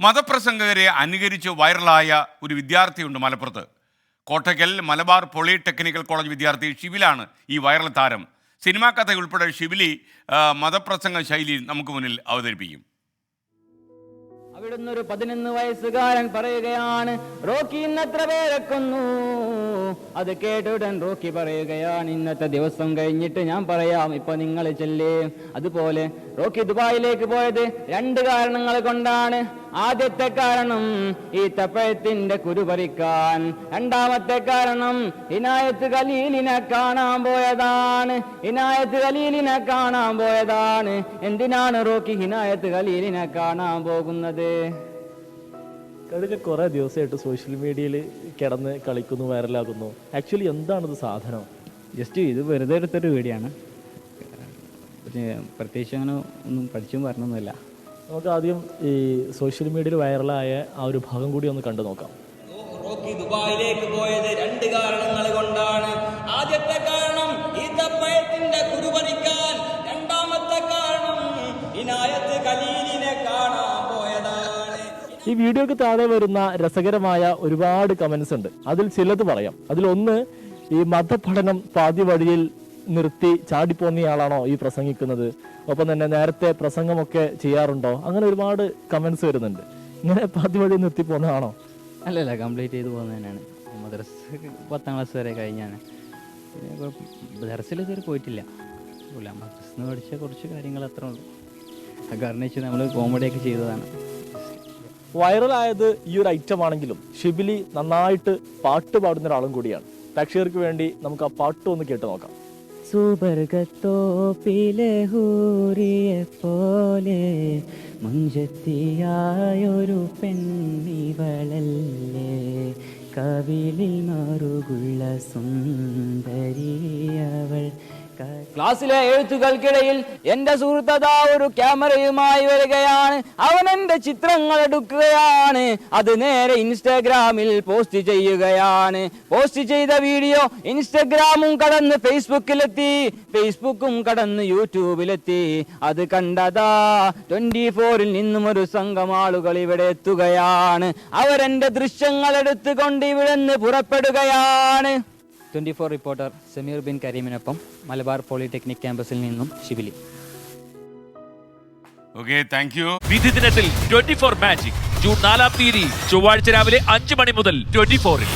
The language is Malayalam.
മതപ്രസംഗകരെ അനുകരിച്ച് വൈറലായ ഒരു വിദ്യാർത്ഥിയുണ്ട് മലപ്പുറത്ത്. കോട്ടയ്ക്കൽ മലബാർ പോളിടെക്നിക്കൽ കോളേജ് വിദ്യാർത്ഥി ഷിബിലാണ് ഈ വൈറൽ താരം. സിനിമാ കഥയുൾപ്പെടെ ഷിബിലി മതപ്രസംഗ ശൈലി നമുക്ക് മുന്നിൽ അവതരിപ്പിക്കും. അവിടുന്ന് ഒരു 11 വയസ്സുകാരൻ പറയുകയാണ്, റോക്കി ഇന്നത്ര പേരെ കൊന്നു. അത് കേട്ടുടൻ റോക്കി പറയുകയാണ്, ഇന്നത്തെ ദിവസം കഴിഞ്ഞിട്ട് ഞാൻ പറയാം, ഇപ്പൊ നിങ്ങൾ ചെല്ലേ. അതുപോലെ റോക്കി ദുബായിലേക്ക് പോയത് 2 കാരണങ്ങൾ കൊണ്ടാണ്. ആദ്യത്തെ കാരണം ഈ തപ്പഴത്തിന്റെ കുരു പറിക്കാൻ, രണ്ടാമത്തെ കാരണം ഇനായത്ത് ഖലീലിനെ കാണാൻ പോയതാണ്. എന്തിനാണ് റോക്കി ഇനായത്ത് ഖലീലിനെ കാണാൻ പോകുന്നത്? കഴിഞ്ഞ കുറേ ദിവസമായിട്ട് സോഷ്യൽ മീഡിയയിൽ കിടന്ന് കളിക്കുന്നു, വൈറലാകുന്നു. ആക്ച്വലി എന്താണിത് സാധനം? ജസ്റ്റ് ഇത് വെറുതെ എടുത്തൊരു വീഡിയോ ആണ്. പ്രത്യേകിച്ച് അങ്ങനെ ഒന്നും പഠിച്ചും പറഞ്ഞൊന്നുമില്ല. നമുക്ക് ആദ്യം ഈ സോഷ്യൽ മീഡിയയിൽ വൈറലായ ആ ഒരു ഭാഗം കൂടി ഒന്ന് കണ്ടു നോക്കാം. റോക്കി ദുബായിലേക്ക് പോയത് 2 കാരണങ്ങൾ കൊണ്ടാണ്. ആദ്യത്തെ കാരണം ഈ തപ്പഴത്തിന്റെ കുരു പറിക്കാൻ, രണ്ടാമത്തെ കാരണം ഇനായത്ത് ഖലീലിനെ കാണാൻ പോയതാണ്. ഈ വീഡിയോക്ക് താഴെ വരുന്ന രസകരമായ ഒരുപാട് കമന്റ്സ് ഉണ്ട്. അതിൽ ചിലത് പറയാം. അതിലൊന്ന്, ഈ മതപഠനം പാതി വഴിയിൽ നിർത്തി ചാടിപ്പോന്നിയാളാണോ ഈ പ്രസംഗിക്കുന്നത്? ഒപ്പം തന്നെ നേരത്തെ പ്രസംഗമൊക്കെ ചെയ്യാറുണ്ടോ? അങ്ങനെ ഒരുപാട് കമന്റ്സ് വരുന്നുണ്ട്. ഇങ്ങനെ പാതി വഴി നിർത്തി പോകുന്നതാണോ? അല്ലല്ല, കംപ്ലീറ്റ് ചെയ്ത് പോകുന്നത് തന്നെയാണ്. മദ്രസ 10ാം ക്ലാസ് വരെ കഴിഞ്ഞാണ്. ദർസിൽ ഇതുവരെ പോയിട്ടില്ല. മദ്രസ നിന്ന് പഠിച്ച കുറച്ച് കാര്യങ്ങൾ അത്ര ഉള്ളൂ. കാരണം വെച്ചാൽ നമ്മൾ കോമഡിയൊക്കെ ചെയ്തതാണ്. വൈറലായത് ഈ ഒരു ഐറ്റം ആണെങ്കിലും ഷിബിലി നന്നായിട്ട് പാട്ട് പാടുന്ന ഒരാളും കൂടിയാണ്. പ്രേക്ഷകർക്ക് വേണ്ടി നമുക്ക് ആ പാട്ട് ഒന്ന് കേട്ട് നോക്കാം. സുബർഗത്തോപ്പിലെ ഹൂറിയെ പോലെ മുഞ്ചത്തിയായൊരു പെണ്ണിവളല്ലേ, കവിളിൽ മറുകുള്ള സുന്ദരിയവൾ. ക്ലാസ്സിലെ എഴുത്തുകൾക്കിടയിൽ എന്റെ സുഹൃത്തതാ ഒരു ക്യാമറയുമായി വരികയാണ്. അവൻ എന്റെ ചിത്രങ്ങൾ എടുക്കുകയാണ്. അത് നേരെ ഇൻസ്റ്റാഗ്രാമിൽ പോസ്റ്റ് ചെയ്യുകയാണ്. പോസ്റ്റ് ചെയ്ത വീഡിയോ ഇൻസ്റ്റാഗ്രാമും കടന്ന് ഫേസ്ബുക്കിലെത്തി, ഫേസ്ബുക്കും കടന്ന് യൂട്യൂബിലെത്തി. അത് കണ്ടതാ 24-ൽ നിന്നും ഒരു സംഘം ആളുകൾ ഇവിടെ എത്തുകയാണ്. അവരെന്റെ ദൃശ്യങ്ങൾ എടുത്തുകൊണ്ട് ഇവിടെ നിന്ന് പുറപ്പെടുകയാണ്. 24 റിപ്പോർട്ടർ സമീർ ബിൻ കരീമിനൊപ്പം മലബാർ പോളിടെക്നിക് ക്യാമ്പസിൽ നിന്നും ഷിബിലി. Okay, thank you. വിധി ദിനത്തിൽ 24 മാജിക് ജൂൺ 4 ചൊവ്വാഴ്ച രാവിലെ 5 മണി മുതൽ 24-ൽ.